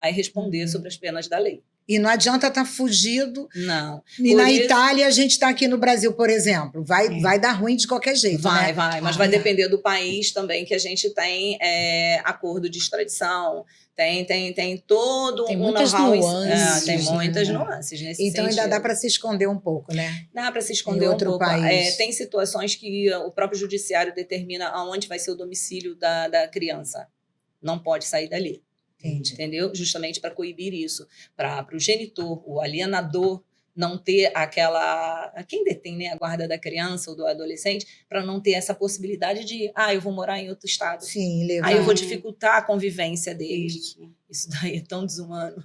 vai responder sobre as penas da lei. E não adianta estar fugido. Não. E na Itália, a gente está aqui no Brasil, por exemplo. Vai dar ruim de qualquer jeito, né? Vai. Mas vai depender do país também, que a gente tem acordo de extradição, tem todo tem um muitas know-how. Tem nuances, muitas nuances nesse então sentido. ainda dá para se esconder um pouco, né? Dá para se esconder um pouco. Tem situações que o próprio judiciário determina aonde vai ser o domicílio da criança. Não pode sair dali. Entendi. Entendeu? Justamente para coibir isso, para o genitor, o alienador, não ter aquela... Quem detém, né, a guarda da criança ou do adolescente, para não ter essa possibilidade de, eu vou morar em outro estado. Sim, levar. Aí eu vou dificultar a convivência deles. Isso daí é tão desumano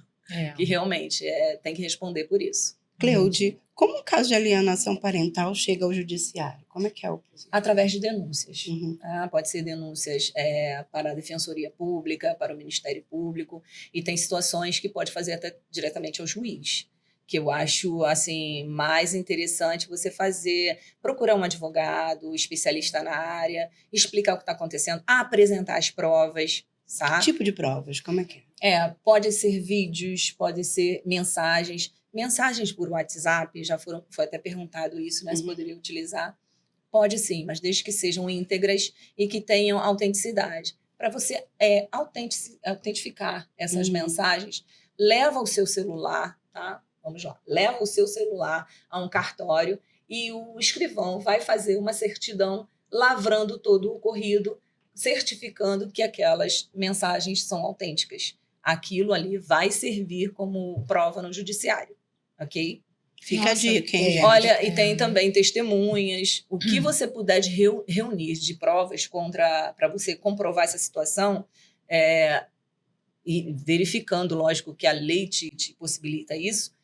que realmente tem que responder por isso. Cleude, como um caso de alienação parental chega ao judiciário? Como é que é o processo? Através de denúncias. Uhum. Pode ser denúncias para a Defensoria Pública, para o Ministério Público, e tem situações que pode fazer até diretamente ao juiz, que eu acho assim, mais interessante você procurar um advogado, especialista na área, explicar o que está acontecendo, apresentar as provas. Sabe? Que tipo de provas? Como é que é? Pode ser vídeos, pode ser mensagens por WhatsApp, foi até perguntado isso, né, se poderia utilizar. Pode sim, mas desde que sejam íntegras e que tenham autenticidade. Para você autentificar essas mensagens, leva o seu celular, tá? Vamos lá. Leva o seu celular a um cartório e o escrivão vai fazer uma certidão lavrando todo o ocorrido, certificando que aquelas mensagens são autênticas. Aquilo ali vai servir como prova no judiciário, ok? Fica a dica, hein, gente? Olha, e tem também testemunhas. O que você puder de reunir de provas para você comprovar essa situação, e verificando, lógico, que a lei te possibilita isso,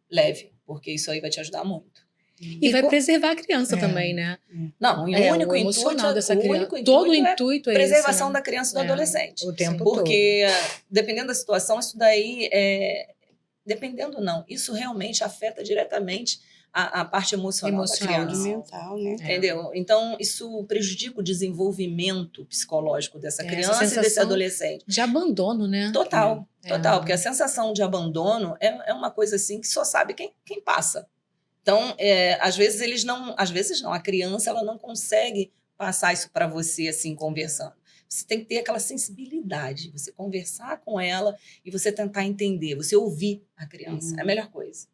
leve, porque isso aí vai te ajudar muito. E vai preservar a criança também, né? Não, o único emocional intuito, dessa criança. Todo o intuito é preservação isso, né? da criança e do adolescente. O tempo porque, dependendo da situação, isso daí dependendo não, isso realmente afeta diretamente a parte emocional da criança. Mental, né? Entendeu? Então, isso prejudica o desenvolvimento psicológico dessa criança e desse adolescente. De abandono, né? Total, porque a sensação de abandono é uma coisa assim que só sabe quem passa. Então, às vezes não, a criança ela não consegue passar isso para você assim, conversando. Você tem que ter aquela sensibilidade, você conversar com ela e você tentar entender, você ouvir a criança, é a melhor coisa.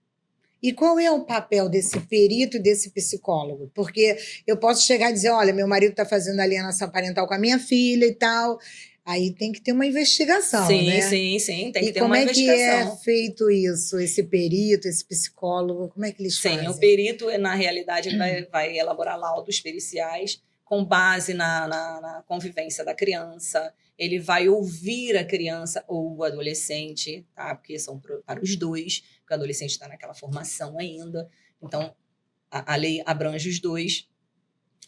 E qual é o papel desse perito e desse psicólogo? Porque eu posso chegar e dizer, olha, meu marido está fazendo alienação parental com a minha filha e tal. Aí tem que ter uma investigação, né? Sim, tem que ter uma investigação. E como é que é feito isso, esse perito, esse psicólogo, como é que eles fazem? Sim, o perito, na realidade, ele vai elaborar laudos periciais com base na convivência da criança, ele vai ouvir a criança ou o adolescente, tá? Porque são para os dois, porque o adolescente está naquela formação ainda, então a lei abrange os dois,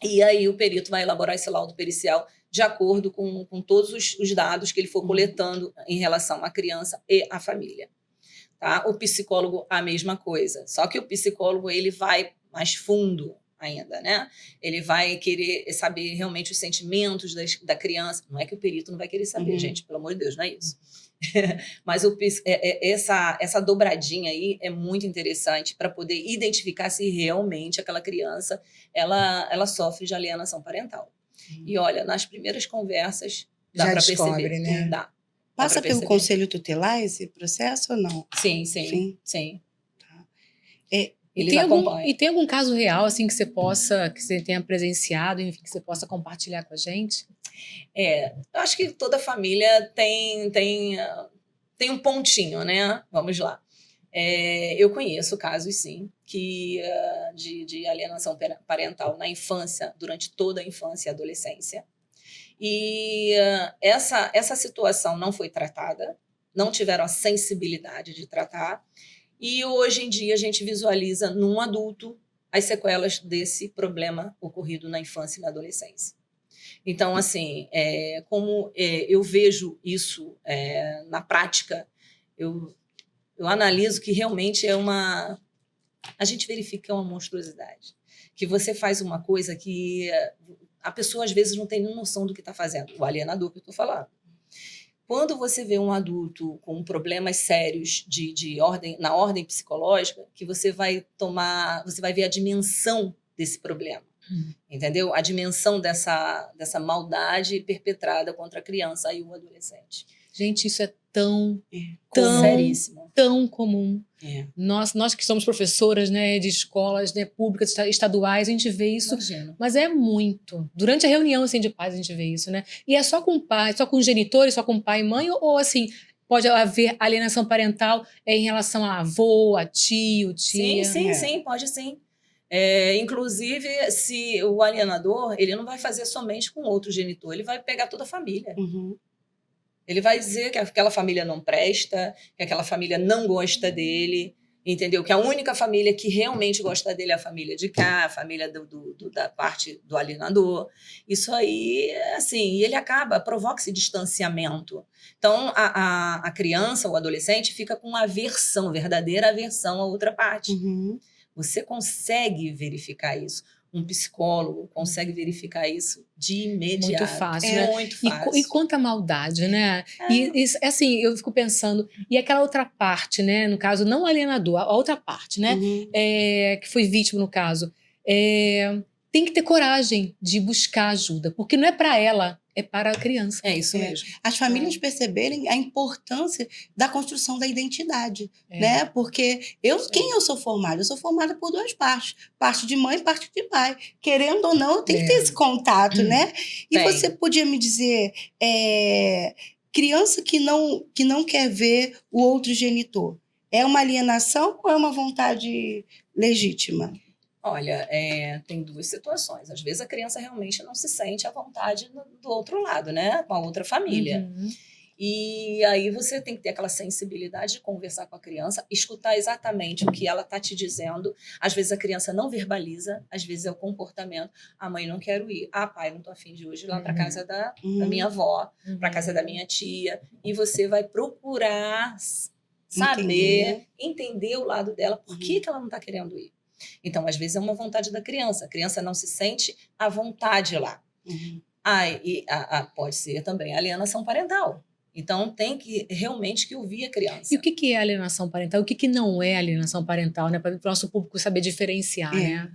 e aí o perito vai elaborar esse laudo pericial de acordo com todos os dados que ele for coletando em relação à criança e à família. Tá? O psicólogo, a mesma coisa, só que o psicólogo ele vai mais fundo ainda, né? Ele vai querer saber realmente os sentimentos da criança. Não é que o perito não vai querer saber, gente, pelo amor de Deus, não é isso. Mas essa dobradinha aí é muito interessante para poder identificar se realmente aquela criança ela sofre de alienação parental. E olha, nas primeiras conversas dá para perceber, né? Dá Passa pelo conselho tutelar esse processo ou não? Sim. Tá. Eles acompanham. E tem algum caso real assim que você tenha presenciado, enfim, que você possa compartilhar com a gente? Eu acho que toda família tem um pontinho, né? Vamos lá. Eu conheço casos, sim, de alienação parental na infância, durante toda a infância e adolescência. E essa situação não foi tratada, não tiveram a sensibilidade de tratar, e hoje em dia a gente visualiza num adulto as sequelas desse problema ocorrido na infância e na adolescência. Então, assim, como eu vejo isso na prática, eu analiso que realmente a gente verifica que é uma monstruosidade. Que você faz uma coisa que a pessoa, às vezes, não tem nem noção do que está fazendo. O alienador que eu estou falando. Quando você vê um adulto com problemas sérios na ordem psicológica, que você vai ver a dimensão desse problema. Entendeu? A dimensão dessa maldade perpetrada contra a criança e o adolescente. Gente, isso é tão Seríssimo. tão comum. É. Nós que somos professoras, né, de escolas, né, públicas, estaduais, a gente vê isso, Imagina. mas é muito. Durante a reunião assim, de pais a gente vê isso, né? E é só com pai, só com genitores, só com pai e mãe, ou assim, pode haver alienação parental em relação a avô, a tio, tia? Sim, pode sim. Inclusive, se o alienador, ele não vai fazer somente com outro genitor, ele vai pegar toda a família. Uhum. Ele vai dizer que aquela família não presta, que aquela família não gosta dele, entendeu? Que a única família que realmente gosta dele é a família de cá, a família da parte do alienador. Isso aí, assim, e ele provoca esse distanciamento. Então, a criança, o adolescente, fica com aversão, verdadeira aversão à outra parte. Uhum. Você consegue verificar isso. Um psicólogo consegue verificar isso de imediato. Muito fácil, né? Muito fácil. E quanta maldade, né? E assim, eu fico pensando, e aquela outra parte, né? No caso, não o alienador, a outra parte, né? Uhum. Que foi vítima, no caso. Tem que ter coragem de buscar ajuda, porque não é para ela, é para a criança. É isso mesmo. As famílias perceberem a importância da construção da identidade, É. né? Porque quem eu sou formada? Eu sou formada por duas partes, parte de mãe e parte de pai. Querendo ou não, eu tenho que ter esse contato, né? E Tem. você podia me dizer, criança que não quer ver o outro genitor, é uma alienação ou é uma vontade legítima? Olha, tem duas situações. Às vezes a criança realmente não se sente à vontade do outro lado, né? Com a outra família. Uhum. E aí você tem que ter aquela sensibilidade de conversar com a criança, escutar exatamente o que ela está te dizendo. Às vezes a criança não verbaliza, às vezes é o comportamento. A mãe, não quero ir. Ah, pai, não estou afim de hoje ir lá para casa da minha avó, para casa da minha tia. E você vai procurar saber, entender o lado dela, por que ela não está querendo ir. Então, às vezes é uma vontade da criança. A criança não se sente à vontade lá. Uhum. Pode ser também alienação parental. Então, tem que realmente ouvir a criança. E o que é alienação parental? O que não é alienação parental, né? Para o nosso público saber diferenciar, né?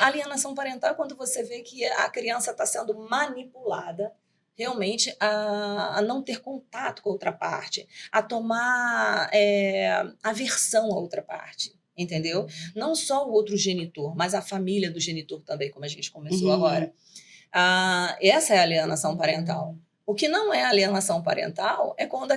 Alienação parental é quando você vê que a criança está sendo manipulada realmente a não ter contato com a outra parte, a tomar aversão à outra parte. Entendeu? Não só o outro genitor, mas a família do genitor também, como a gente começou agora. Essa é a alienação parental. O que não é alienação parental é quando a